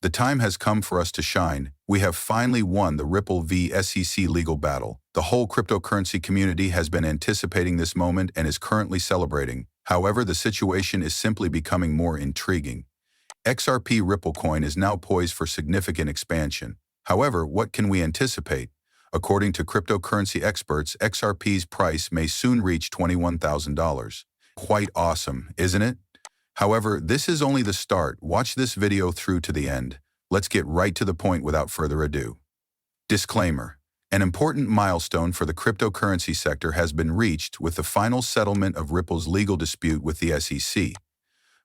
The time has come for us to shine. We have finally won the Ripple v. SEC legal battle. The whole cryptocurrency community has been anticipating this moment and is currently celebrating. However, the situation is simply becoming more intriguing. XRP Ripple coin is now poised for significant expansion. However, what can we anticipate? According to cryptocurrency experts, XRP's price may soon reach $21,000. Quite awesome, isn't it? However, this is only the start. Watch this video through to the end. Let's get right to the point without further ado. Disclaimer. An important milestone for the cryptocurrency sector has been reached with the final settlement of Ripple's legal dispute with the SEC.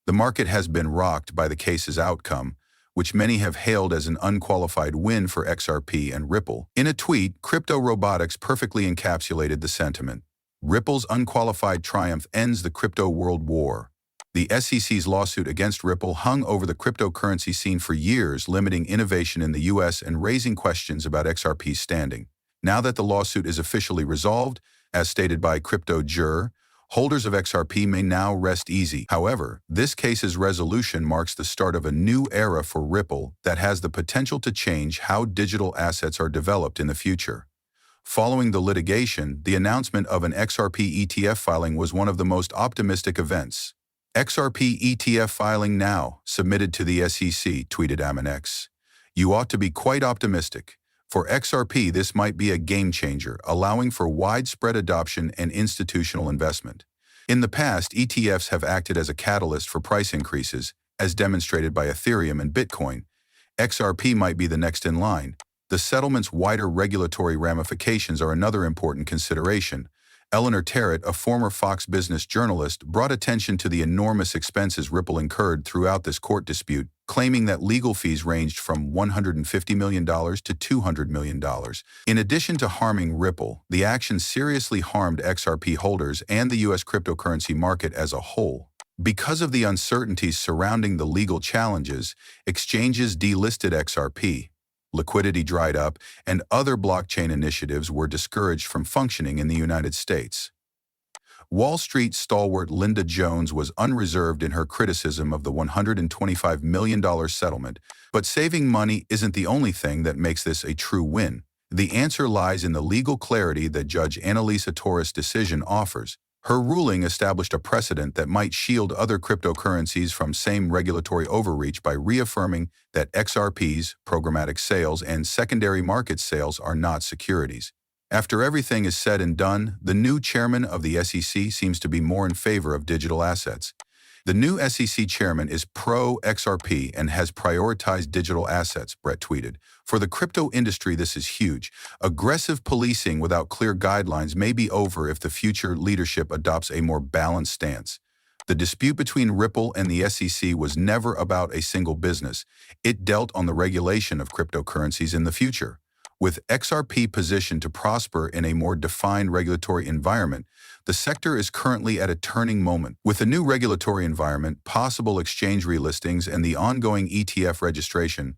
The market has been rocked by the case's outcome, which many have hailed as an unqualified win for XRP and Ripple. In a tweet, Crypto Robotics perfectly encapsulated the sentiment. Ripple's unqualified triumph ends the crypto world war. The SEC's lawsuit against Ripple hung over the cryptocurrency scene for years, limiting innovation in the US and raising questions about XRP's standing. Now that the lawsuit is officially resolved, as stated by Crypto Jur, holders of XRP may now rest easy. However, this case's resolution marks the start of a new era for Ripple that has the potential to change how digital assets are developed in the future. Following the litigation, the announcement of an XRP ETF filing was one of the most optimistic events. XRP ETF filing now, submitted to the SEC, tweeted AMONX. You ought to be quite optimistic. For XRP, this might be a game changer, allowing for widespread adoption and institutional investment. In the past, ETFs have acted as a catalyst for price increases, as demonstrated by Ethereum and Bitcoin. XRP might be the next in line. The settlement's wider regulatory ramifications are another important consideration. Eleanor Terrett, a former Fox Business journalist, brought attention to the enormous expenses Ripple incurred throughout this court dispute, claiming that legal fees ranged from $150 million to $200 million. In addition to harming Ripple, the action seriously harmed XRP holders and the U.S. cryptocurrency market as a whole. Because of the uncertainties surrounding the legal challenges, exchanges delisted XRP. Liquidity dried up, and other blockchain initiatives were discouraged from functioning in the United States. Wall Street stalwart Linda Jones was unreserved in her criticism of the $125 million settlement, but saving money isn't the only thing that makes this a true win. The answer lies in the legal clarity that Judge Annalisa Torres' decision offers. Her ruling established a precedent that might shield other cryptocurrencies from same regulatory overreach by reaffirming that XRP's programmatic sales and secondary market sales are not securities. After everything is said and done, the new chairman of the SEC seems to be more in favor of digital assets. The new SEC chairman is pro-XRP and has prioritized digital assets, Brett tweeted. For the crypto industry, this is huge. Aggressive policing without clear guidelines may be over if the future leadership adopts a more balanced stance. The dispute between Ripple and the SEC was never about a single business. It dealt on the regulation of cryptocurrencies in the future. With XRP positioned to prosper in a more defined regulatory environment, the sector is currently at a turning moment. With the new regulatory environment, possible exchange relistings, and the ongoing ETF registration,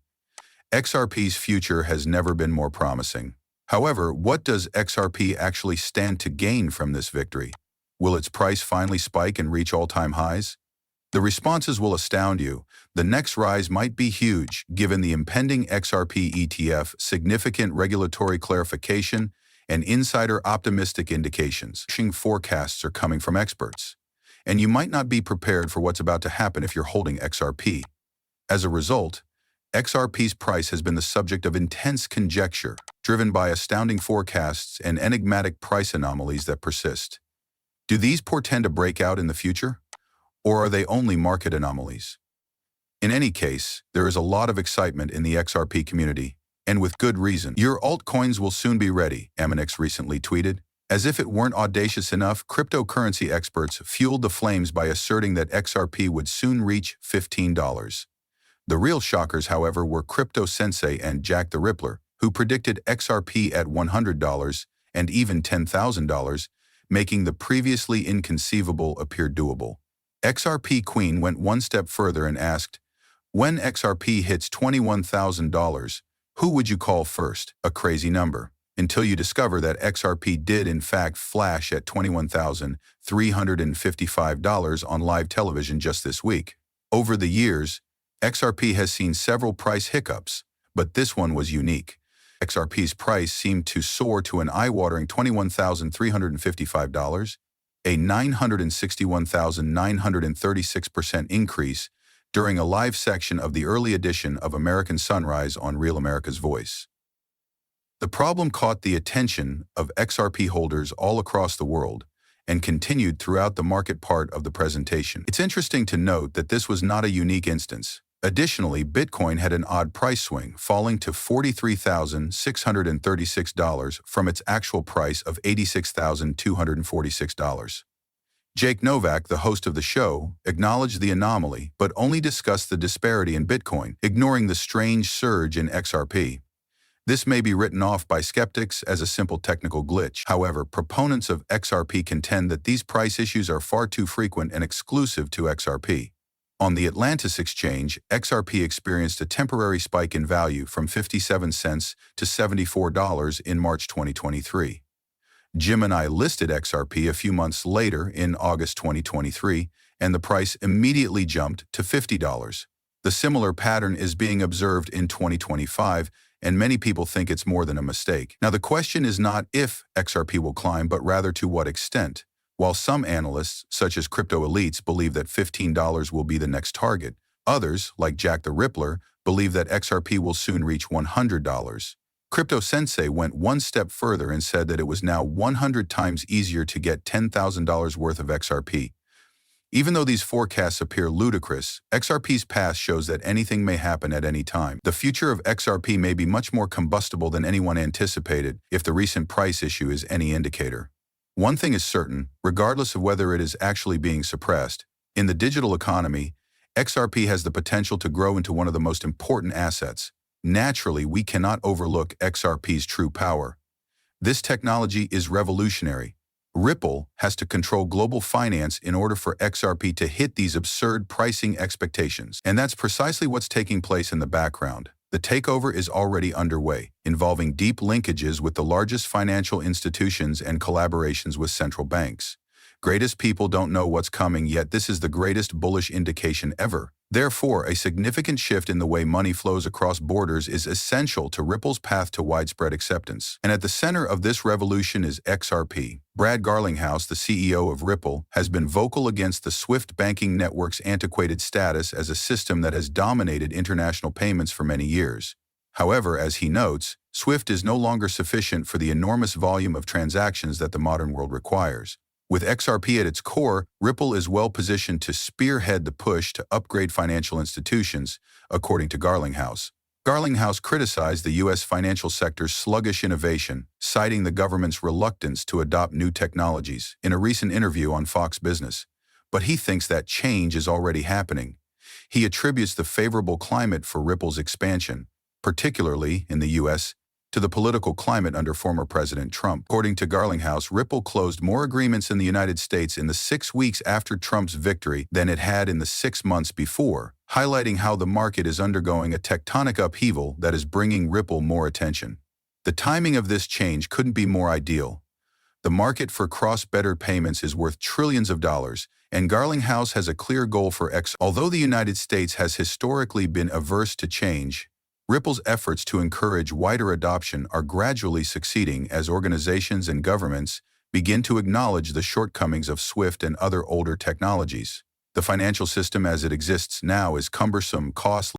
XRP's future has never been more promising. However, what does XRP actually stand to gain from this victory? Will its price finally spike and reach all-time highs? The responses will astound you. The next rise might be huge, given the impending XRP ETF, significant regulatory clarification, and insider-optimistic indications. Forecasts are coming from experts, and you might not be prepared for what's about to happen if you're holding XRP. As a result, XRP's price has been the subject of intense conjecture, driven by astounding forecasts and enigmatic price anomalies that persist. Do these portend a breakout in the future? Or are they only market anomalies? In any case, there is a lot of excitement in the XRP community, and with good reason. Your altcoins will soon be ready, AMONX recently tweeted. As if it weren't audacious enough, cryptocurrency experts fueled the flames by asserting that XRP would soon reach $15. The real shockers, however, were Crypto Sensei and Jack the Rippler, who predicted XRP at $100 and even $10,000, making the previously inconceivable appear doable. XRP Queen went one step further and asked, when XRP hits $21,000, who would you call first? A crazy number. Until you discover that XRP did in fact flash at $21,355 on live television just this week. Over the years, XRP has seen several price hiccups, but this one was unique. XRP's price seemed to soar to an eye-watering $21,355, a 961,936% increase during a live section of the early edition of American Sunrise on Real America's Voice. The problem caught the attention of XRP holders all across the world and continued throughout the market part of the presentation. It's interesting to note that this was not a unique instance. Additionally, Bitcoin had an odd price swing, falling to $43,636 from its actual price of $86,246. Jake Novak, the host of the show, acknowledged the anomaly, but only discussed the disparity in Bitcoin, ignoring the strange surge in XRP. This may be written off by skeptics as a simple technical glitch. However, proponents of XRP contend that these price issues are far too frequent and exclusive to XRP. On the Atlantis exchange, XRP experienced a temporary spike in value from 57 cents to $74 in March 2023. Gemini listed XRP a few months later in August 2023, and the price immediately jumped to $50. The similar pattern is being observed in 2025, and many people think it's more than a mistake. Now, the question is not if XRP will climb, but rather to what extent. While some analysts, such as crypto elites, believe that $15 will be the next target, others, like Jack the Rippler, believe that XRP will soon reach $100. Crypto Sensei went one step further and said that it was now 100 times easier to get $10,000 worth of XRP. Even though these forecasts appear ludicrous, XRP's past shows that anything may happen at any time. The future of XRP may be much more combustible than anyone anticipated if the recent price issue is any indicator. One thing is certain, regardless of whether it is actually being suppressed, in the digital economy, XRP has the potential to grow into one of the most important assets. Naturally, we cannot overlook XRP's true power. This technology is revolutionary. Ripple has to control global finance in order for XRP to hit these absurd pricing expectations. And that's precisely what's taking place in the background. The takeover is already underway, involving deep linkages with the largest financial institutions and collaborations with central banks. Greatest people don't know what's coming, yet this is the greatest bullish indication ever. Therefore, a significant shift in the way money flows across borders is essential to Ripple's path to widespread acceptance. And at the center of this revolution is XRP. Brad Garlinghouse, the CEO of Ripple, has been vocal against the SWIFT banking network's antiquated status as a system that has dominated international payments for many years. However, as he notes, SWIFT is no longer sufficient for the enormous volume of transactions that the modern world requires. With XRP at its core, Ripple is well positioned to spearhead the push to upgrade financial institutions, according to Garlinghouse. Garlinghouse criticized the U.S. financial sector's sluggish innovation, citing the government's reluctance to adopt new technologies in a recent interview on Fox Business. But he thinks that change is already happening. He attributes the favorable climate for Ripple's expansion, particularly in the U.S., to the political climate under former President Trump. According to Garlinghouse, Ripple closed more agreements in the United States in the 6 weeks after Trump's victory than it had in the 6 months before, highlighting how the market is undergoing a tectonic upheaval that is bringing Ripple more attention. The timing of this change couldn't be more ideal. The market for cross-border payments is worth trillions of dollars, and Garlinghouse has a clear goal for X. Although the United States has historically been averse to change, Ripple's efforts to encourage wider adoption are gradually succeeding as organizations and governments begin to acknowledge the shortcomings of SWIFT and other older technologies. The financial system as it exists now is cumbersome, costly,